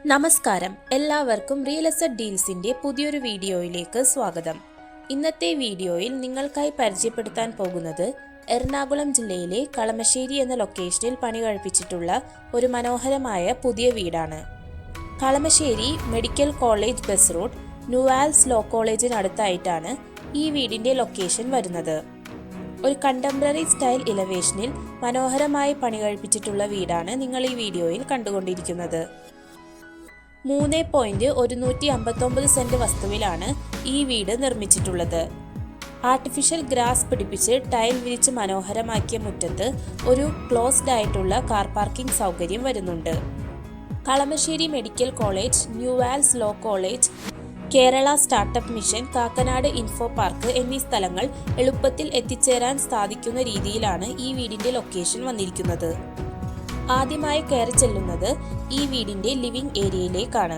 നമസ്കാരം, എല്ലാവർക്കും real estate ഡീൽസിന്റെ പുതിയൊരു വീഡിയോയിലേക്ക് സ്വാഗതം. ഇന്നത്തെ വീഡിയോയിൽ നിങ്ങൾക്കായി പരിചയപ്പെടുത്താൻ പോകുന്നത് എറണാകുളം ജില്ലയിലെ കളമശ്ശേരി എന്ന ലൊക്കേഷനിൽ പണി കഴിപ്പിച്ചിട്ടുള്ള ഒരു മനോഹരമായ പുതിയ വീടാണ്. Kalamassery medical college bus route NUALS law കോളേജിനടുത്തായിട്ടാണ് ഈ വീടിന്റെ ലൊക്കേഷൻ വരുന്നത്. ഒരു കണ്ടംപററി സ്റ്റൈൽ ഇലവേഷനിൽ മനോഹരമായി പണി കഴിപ്പിച്ചിട്ടുള്ള വീടാണ് നിങ്ങൾ ഈ വീഡിയോയിൽ കണ്ടുകൊണ്ടിരിക്കുന്നത്. 3.159 സെന്റ് വസ്തുവിലാണ് ഈ വീട് നിർമ്മിച്ചിട്ടുള്ളത്. ആർട്ടിഫിഷ്യൽ ഗ്രാസ് പിടിപ്പിച്ച് ടൈൽ വിരിച്ച് മനോഹരമാക്കിയ മുറ്റത്ത് ഒരു ക്ലോസ്ഡ് ആയിട്ടുള്ള കാർ പാർക്കിംഗ് സൗകര്യം വരുന്നുണ്ട്. Kalamassery medical college, NUALS law college, Kerala startup mission, Kakkanad info park എന്നീ സ്ഥലങ്ങൾ എളുപ്പത്തിൽ എത്തിച്ചേരാൻ സാധിക്കുന്ന രീതിയിലാണ് ഈ വീടിന്റെ ലൊക്കേഷൻ വന്നിരിക്കുന്നത്. ആദ്യമായി കയറി ചെല്ലുന്നത് ഈ വീടിന്റെ ലിവിംഗ് ഏരിയയിലേക്കാണ്.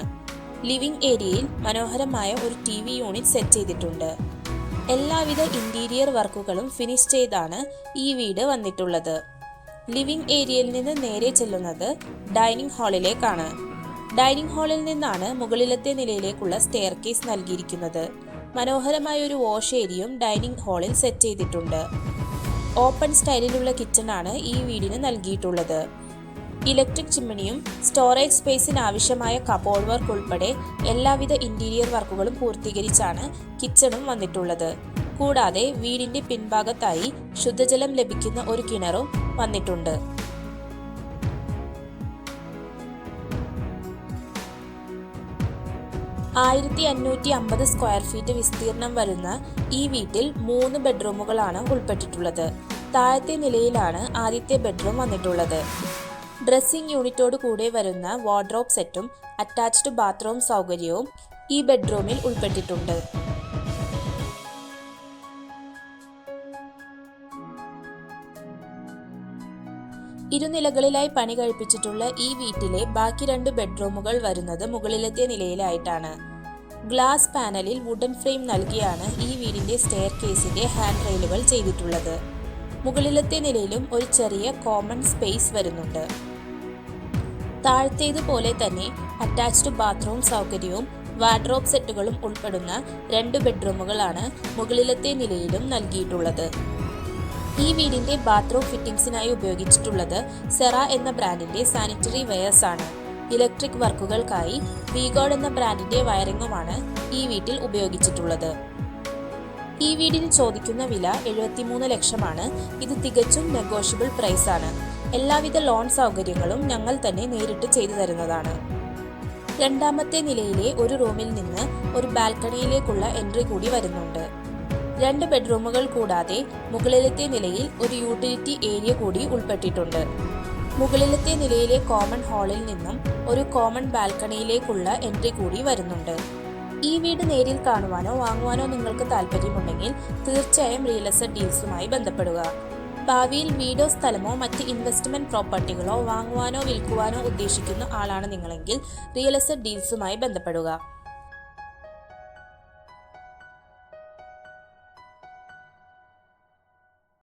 ലിവിംഗ് ഏരിയയിൽ മനോഹരമായ ഒരു TV യൂണിറ്റ് സെറ്റ് ചെയ്തിട്ടുണ്ട്. എല്ലാവിധ ഇന്റീരിയർ വർക്കുകളും ഫിനിഷ് ചെയ്താണ് ഈ വീട് വന്നിട്ടുള്ളത്. ലിവിംഗ് ഏരിയയിൽ നിന്ന് നേരെ ചെല്ലുന്നത് ഡൈനിങ് ഹാളിലേക്കാണ്. ഡൈനിങ് ഹാളിൽ നിന്നാണ് മുകളിലത്തെ നിലയിലേക്കുള്ള സ്റ്റെയർ കേസ് നൽകിയിരിക്കുന്നത്. മനോഹരമായ ഒരു വാഷ് ഏരിയയും ഡൈനിങ് ഹാളിൽ സെറ്റ് ചെയ്തിട്ടുണ്ട്. ഓപ്പൺ സ്റ്റൈലിലുള്ള കിച്ചണാണ് ഈ വീടിന് നൽകിയിട്ടുള്ളത്. ഇലക്ട്രിക് ചിമ്മിനിയും സ്റ്റോറേജ് സ്പേസിന് ആവശ്യമായ കബോർഡ് വർക്ക് ഉൾപ്പെടെ എല്ലാവിധ ഇന്റീരിയർ വർക്കുകളും പൂർത്തീകരിച്ചാണ് കിച്ചണും വന്നിട്ടുള്ളത്. കൂടാതെ വീടിന്റെ പിൻഭാഗത്തായി ശുദ്ധജലം ലഭിക്കുന്ന ഒരു കിണറും വന്നിട്ടുണ്ട്. സ്ക്വയർ ഫീറ്റ് വിസ്തീർണം വരുന്ന ഈ വീട്ടിൽ 3 ബെഡ്റൂമുകളാണ് ഉൾപ്പെട്ടിട്ടുള്ളത്. താഴത്തെ നിലയിലാണ് ആദ്യത്തെ ബെഡ്റൂം വന്നിട്ടുള്ളത്. ഡ്രസ്സിംഗ് യൂണിറ്റോട് കൂടെ വരുന്ന വാർഡ്രോബ് സെറ്റും അറ്റാച്ച്ഡ് ബാത്റൂം സൗകര്യവും ഈ ബെഡ്റൂമിൽ ഉൾപ്പെട്ടിട്ടുണ്ട്. ഇരുനിലകളിലായി പണി കഴിപ്പിച്ചിട്ടുള്ള ഈ വീട്ടിലെ ബാക്കി 2 ബെഡ്റൂമുകൾ വരുന്നത് മുകളിലത്തെ നിലയിലായിട്ടാണ്. ഗ്ലാസ് പാനലിൽ വുഡൻ ഫ്രെയിം നൽകിയാണ് ഈ വീടിന്റെ സ്റ്റെയർ കേസിന്റെ ഹാൻഡ് റെയിലുകൾ ചെയ്തിട്ടുള്ളത്. മുകളിലത്തെ നിലയിലും ഒരു ചെറിയ കോമൺ സ്പേസ് വരുന്നുണ്ട്. താഴത്തേതുപോലെ തന്നെ അറ്റാച്ച്ഡ് ബാത്റൂം സൗകര്യവും വാർഡ്രോബ് സെറ്റുകളും ഉൾപ്പെടുന്ന 2 ബെഡ്റൂമുകളാണ് മുകളിലത്തെ നിലയിലും നൽകിയിട്ടുള്ളത്. ഈ വീടിന്റെ ബാത്റൂം ഫിറ്റിംഗ്സിനായി ഉപയോഗിച്ചിട്ടുള്ളത് സെറ എന്ന ബ്രാൻഡിന്റെ സാനിറ്ററി വെയർസ് ആണ്. ഇലക്ട്രിക് വർക്കുകൾക്കായി വിഗോഡ് എന്ന ബ്രാൻഡിന്റെ വയറിങ്ങുമാണ് ഈ വീട്ടിൽ ഉപയോഗിച്ചിട്ടുള്ളത്. ഈ വീടിന് ചോദിക്കുന്ന വില 73 ലക്ഷമാണ്. ഇത് തികച്ചും നെഗോഷ്യബിൾ പ്രൈസ് ആണ്. എല്ലാവിധ ലോൺ സൗകര്യങ്ങളും ഞങ്ങൾ തന്നെ നേരിട്ട് ചെയ്തു തരുന്നതാണ്. രണ്ടാമത്തെ നിലയിലെ ഒരു റൂമിൽ നിന്ന് ഒരു ബാൽക്കണിയിലേക്കുള്ള എൻട്രി കൂടി വരുന്നുണ്ട്. 2 ബെഡ്റൂമുകൾ കൂടാതെ മുകളിലത്തെ നിലയിൽ ഒരു യൂട്ടിലിറ്റി ഏരിയ കൂടി ഉൾപ്പെട്ടിട്ടുണ്ട്. മുകളിലത്തെ നിലയിലെ കോമൺ ഹാളിൽ നിന്നും ഒരു കോമൺ ബാൽക്കണിയിലേക്കുള്ള എൻട്രി കൂടി വരുന്നുണ്ട്. ഈ വീട് നേരിൽ കാണുവാനോ വാങ്ങുവാനോ നിങ്ങൾക്ക് താല്പര്യമുണ്ടെങ്കിൽ തീർച്ചയായും റിയൽ എസ്റ്റേറ്റ് ഡീൽസുമായി ബന്ധപ്പെടുക. ഭാവിയിൽ വീടോ സ്ഥലമോ മറ്റ് ഇൻവെസ്റ്റ്മെന്റ് പ്രോപ്പർട്ടികളോ വാങ്ങുവാനോ വിൽക്കുവാനോ ഉദ്ദേശിക്കുന്ന ആളാണ് നിങ്ങളെങ്കിൽ റിയൽ എസ്റ്റേറ്റ് ഡീൽസുമായി ബന്ധപ്പെടുക.